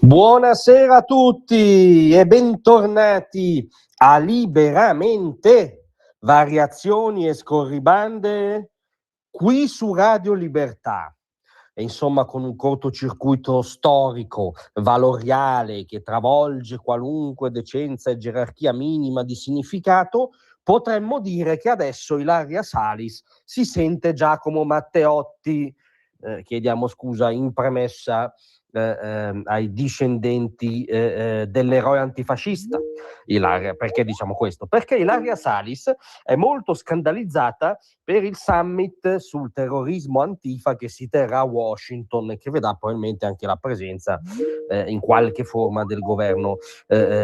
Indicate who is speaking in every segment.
Speaker 1: Buonasera a tutti e bentornati a Liberamente, variazioni e scorribande qui su Radio Libertà. E insomma, con un cortocircuito storico, valoriale, che travolge qualunque decenza e gerarchia minima di significato, potremmo dire che adesso Ilaria Salis si sente Giacomo Matteotti. Chiediamo scusa in premessa ai discendenti dell'eroe antifascista Ilaria. Perché diciamo questo? Perché Ilaria Salis è molto scandalizzata per il summit sul terrorismo antifa che si terrà a Washington e che vedrà probabilmente anche la presenza in qualche forma del governo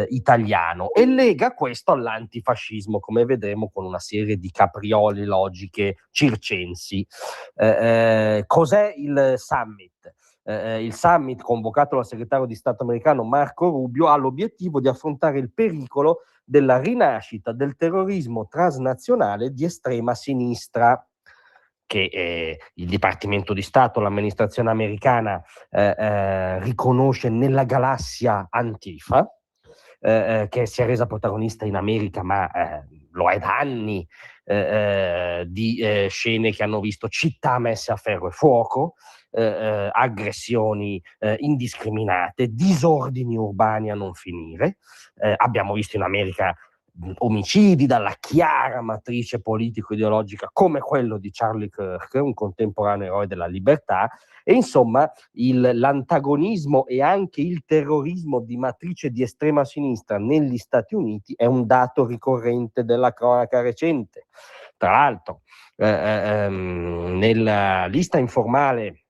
Speaker 1: italiano, e lega questo all'antifascismo, come vedremo, con una serie di capriole logiche circensi. Cos'è il summit? Il summit, convocato dal segretario di Stato americano Marco Rubio, ha l'obiettivo di affrontare il pericolo della rinascita del terrorismo transnazionale di estrema sinistra, che il Dipartimento di Stato, l'amministrazione americana riconosce nella galassia Antifa, che si è resa protagonista in America, ma lo è da anni, di scene che hanno visto città messe a ferro e fuoco, aggressioni indiscriminate, disordini urbani a non finire. Abbiamo visto in America omicidi dalla chiara matrice politico-ideologica come quello di Charlie Kirk, un contemporaneo eroe della libertà, e insomma l'antagonismo e anche il terrorismo di matrice di estrema sinistra negli Stati Uniti è un dato ricorrente della cronaca recente. Tra l'altro, nella lista informale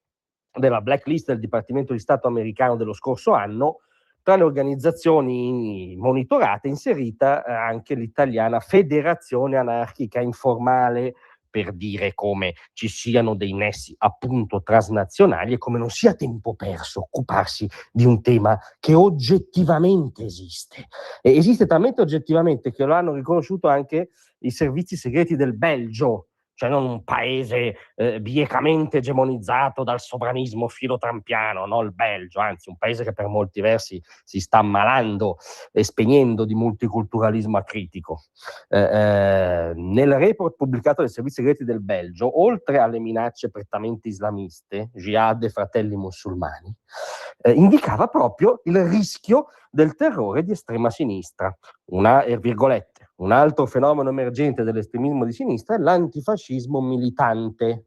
Speaker 1: della blacklist del Dipartimento di Stato americano dello scorso anno, tra le organizzazioni monitorate è inserita anche l'italiana Federazione Anarchica Informale, per dire come ci siano dei nessi appunto transnazionali e come non sia tempo perso occuparsi di un tema che oggettivamente esiste. E esiste talmente oggettivamente che lo hanno riconosciuto anche i servizi segreti del Belgio, cioè non un paese biecamente egemonizzato dal sovranismo filotrampiano, no? Il Belgio, anzi un paese che per molti versi si sta ammalando e spegnendo di multiculturalismo acritico. Nel report pubblicato dai servizi segreti del Belgio, oltre alle minacce prettamente islamiste, jihad e fratelli musulmani, indicava proprio il rischio del terrore di estrema sinistra. Virgolette, un altro fenomeno emergente dell'estremismo di sinistra è l'antifascismo militante,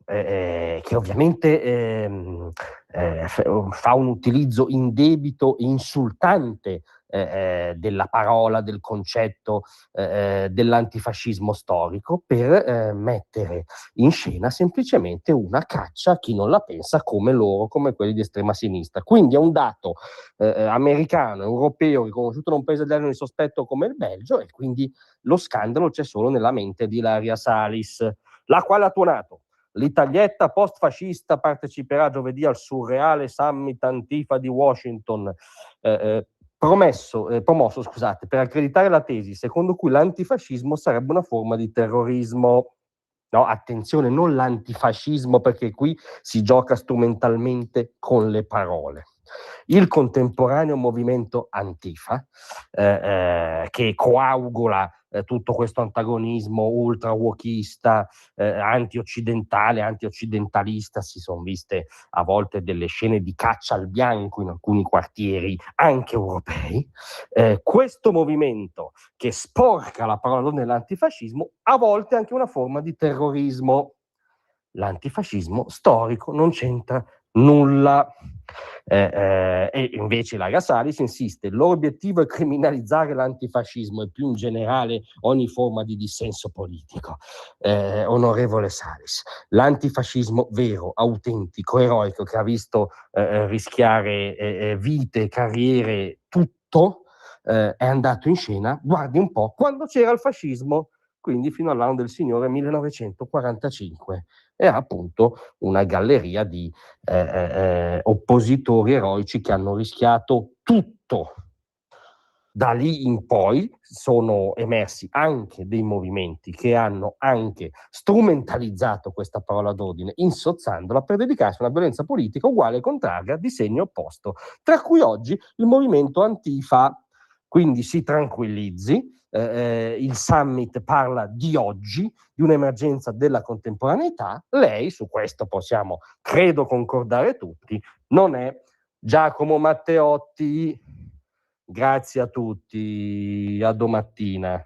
Speaker 1: che ovviamente fa un utilizzo indebito e insultante della parola, del concetto dell'antifascismo storico, per mettere in scena semplicemente una caccia a chi non la pensa come loro, come quelli di estrema sinistra. Quindi è un dato americano, europeo, riconosciuto da un paese di sospetto come il Belgio, e quindi lo scandalo c'è solo nella mente di Ilaria Salis, la quale ha tuonato: l'Italietta post-fascista parteciperà giovedì al surreale summit Antifa di Washington, promosso per accreditare la tesi secondo cui l'antifascismo sarebbe una forma di terrorismo. No, attenzione, non l'antifascismo, perché qui si gioca strumentalmente con le parole. Il contemporaneo movimento Antifa, che coagula tutto questo antagonismo ultra-wokista, anti-occidentale, anti-occidentalista, si sono viste a volte delle scene di caccia al bianco in alcuni quartieri anche europei. Questo movimento, che sporca la parola nell'antifascismo, a volte è anche una forma di terrorismo. L'antifascismo storico non c'entra nulla. E invece Ilaria Salis insiste: il loro obiettivo è criminalizzare l'antifascismo e più in generale ogni forma di dissenso politico. Onorevole Salis, l'antifascismo vero, autentico, eroico, che ha visto rischiare vite, carriere, tutto, è andato in scena, guardi un po', quando c'era il fascismo, quindi fino all'anno del Signore 1945. Era appunto una galleria di oppositori eroici che hanno rischiato tutto Da lì in poi sono emersi anche dei movimenti che hanno anche strumentalizzato questa parola d'ordine, insozzandola per dedicarsi a una violenza politica uguale e contraria di segno opposto, tra cui oggi il movimento Antifa. Quindi si tranquillizzi, il summit parla di oggi, di un'emergenza della contemporaneità. Lei, su questo possiamo, credo, concordare tutti, non è Giacomo Matteotti. Grazie a tutti, a domattina.